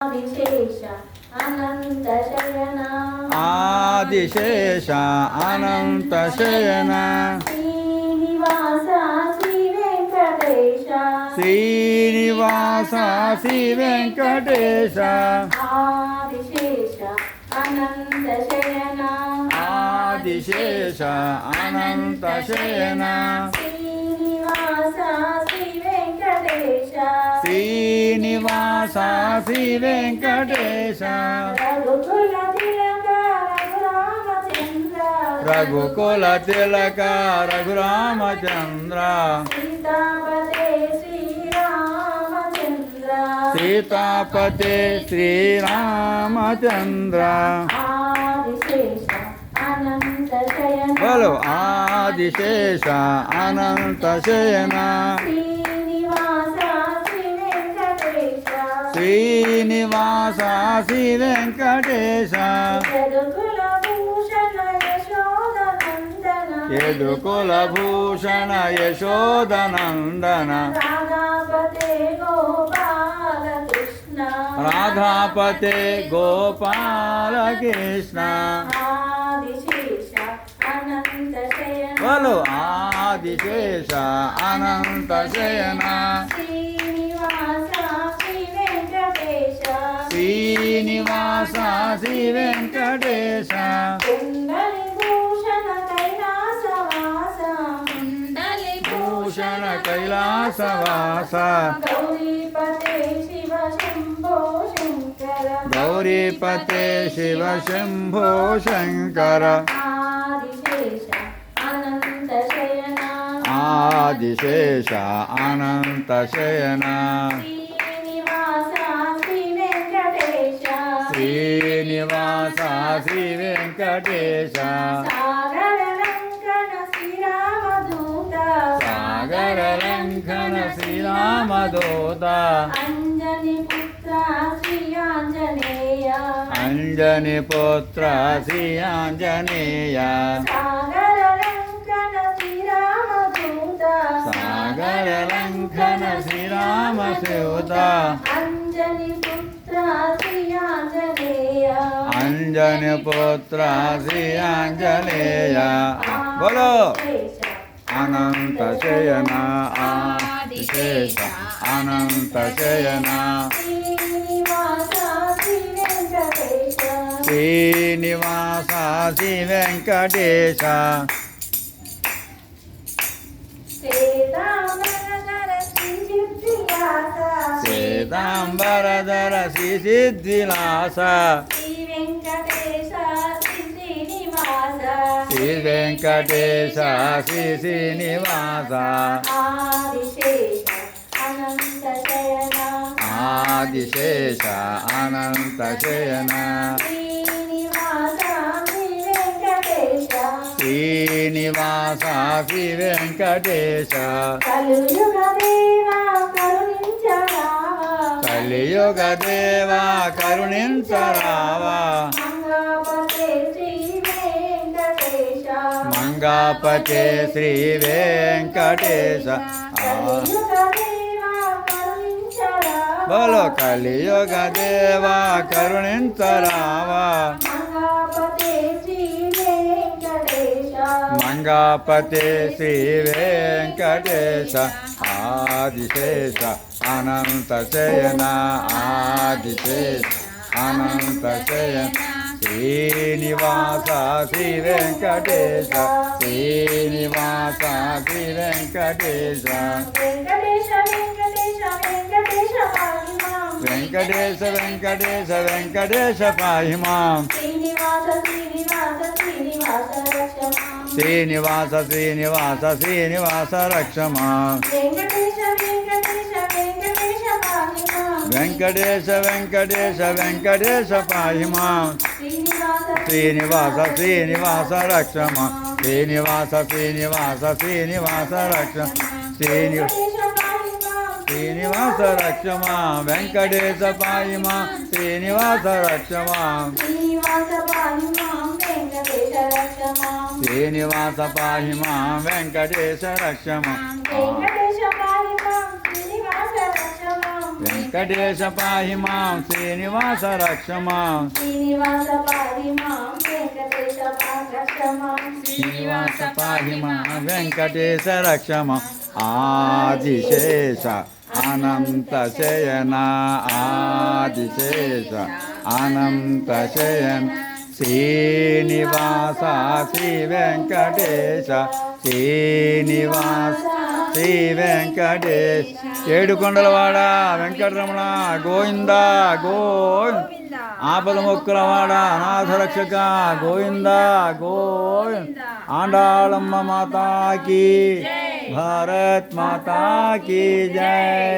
ఆదిశేష అనంత శయన ఆదిశేష అనంత శయన శ్రీనివాస శ్రీ వెంకటేశ శ్రీనివాస శ్రీ వెంకటేశ ఆదిశేష అనంత శయన ఆదిశేష అనంత శయన శ్రీనివాస శ్రీ వెంకటేశ శ్రీనివాస శ్రీ వెంకటేశ రఘుకుల తిలక రఘురామచంద్ర రఘుకుల తిలక రఘురామచంద్ర సీతాపతే శ్రీరామచంద్ర సీతాపతే శ్రీరామచంద్ర ఆదిశేష అనంత శయన బలో ఆదిశేష అనంత శయన శ్రీనివాస శ్రీ వెంకటేశ శ్రీనివాస శ్రీ వెంకటేశ యదుకుల భూషణ యశోదనందన యదుకుల భూషణ యశోదనందన రాధాపతే గోపాలకృష్ణ రాధాపతే గోపాలకృష్ణ ఆదిశేష అనంత శయన బలో ఆదిశేష అనంత శయన శ్రీనివాస శ్రీ వెంకటేశ శ్రీనివాస శ్రీ వెంకటేశ కుండలి భూషణ కైలాసవాస కుండలి భూషణ కైలాసవాస గౌరీపతే శివ శంభో శంకర గౌరీపతే శివ శంభో శంకర ఆదిశేష అనంత శయన ఆదిశేష అనంత శయన శ్రీనివాస శ్రీ వెంకటేశ శ్రీనివాస శ్రీ వెంకటేశ సాగర లంకన శ్రీరామదూత సాగర లంఘన శ్రీరామదూత అంజని పుత్ర శ్రీ ఆంజనేయ అంజని పుత్ర శ్రీ ఆంజనేయ సాగర లంకన శ్రీరామదూత సాగర లంఘన శ్రీరామదూత అంజని పుత్ర శ్రీ ఆంజనేయ అంజని పుత్ర శ్రీ ఆంజనేయ బలో అనంత శయన ఆదిశేష అనంత శయన శ్రీనివాస శ్రీ వెంకటేశ శ్రీనివాస శ్రీ వెంకటేశ శ్వేతాంబరధర శ్రీ సిద్ధిలాస శ్వేతాంబరధర శ్రీ సిద్ధిలాస శ్రీ వెంకటేశ శ్రీ శ్రీనివాస శ్రీ వెంకటేశ శ్రీ శ్రీనివాస ఆదిశేష అనంత శయన ఆదిశేష అనంత శయన శ్రీనివాస శ్రీ వెంకటేశ శ్రీనివాస శ్రీ వెంకటేశ కలియుగ దేవా కరుణించరావా కలియుగ దేవా కరుణించరావా మంగాపతే శ్రీ వెంకటేశ మంగాపతే శ్రీ వెంకటేశ కలియుగ దేవా కరుణించరావా బలో కలియుగ దేవా కరుణించరావా మంగాపతే శ్రీ వెంకటేశ మంగాపతే శ్రీ వెంకటేశ ఆదిశేష అనంత శయన ఆదిశేష అనంత శయన శ్రీనివాస శ్రీ వెంకటేశ శ్రీనివాస శ్రీ వెంకటేశ వెంకటేశ వెంకటేశ వెంకటేశ పాహిమాం వెంకటేశ వెంకటేశ వెంకటేశ పాహి మాం శ్రీనివాస శ్రీనివాస శ్రీనివాస రక్షమాం శ్రీనివాస శ్రీనివాస శ్రీనివాస రక్ష మాం వెంకటేశ వెంకటేశ వెంకటేశ పాహిమాం వెంకటేశ వెంకటేశ వెంకటేశ పాహి మాం శ్రీనివాస శ్రీనివాస శ్రీనివాస రక్ష మాం శ్రీనివాస శ్రీనివాస శ్రీనివాస రక్ష శ్రీనివాస వెంకటేశ పాహిమాం శ్రీనివాస రక్ష మాం వెంకటేశ పాహి మాం శ్రీనివాస రక్ష మాం శ్రీనివాస పాహిమాం వెంకటేశ రక్షమాం శ్రీనివాస పాహి మాం వెంకటేశ రక్ష మాం వెంకటేశ పాహిమాం శ్రీనివాస రక్షమాం వెంకటేశ పాహి మాం శ్రీనివాస రక్ష మాం శ్రీనివాస పాహి మాం వెంకటేశ రక్ష మాం శ్రీనివాస పాహి మాం వెంకటేశ రక్ష మాం ఆదిశేష అనంత శయన ఆదిశేష అనంత శయన శ్రీనివాస శ్రీ వెంకటేశ శ్రీనివాస శ్రీ వెంకటేశ ఏడుకొండలవాడ వెంకటరమణ గోవింద గోవింద ఆపద మొక్కులవాడ అనాథరక్షక గోవింద గోవింద ఆండాళమ్మ మాతాకి భారత్ మాతాకి జై.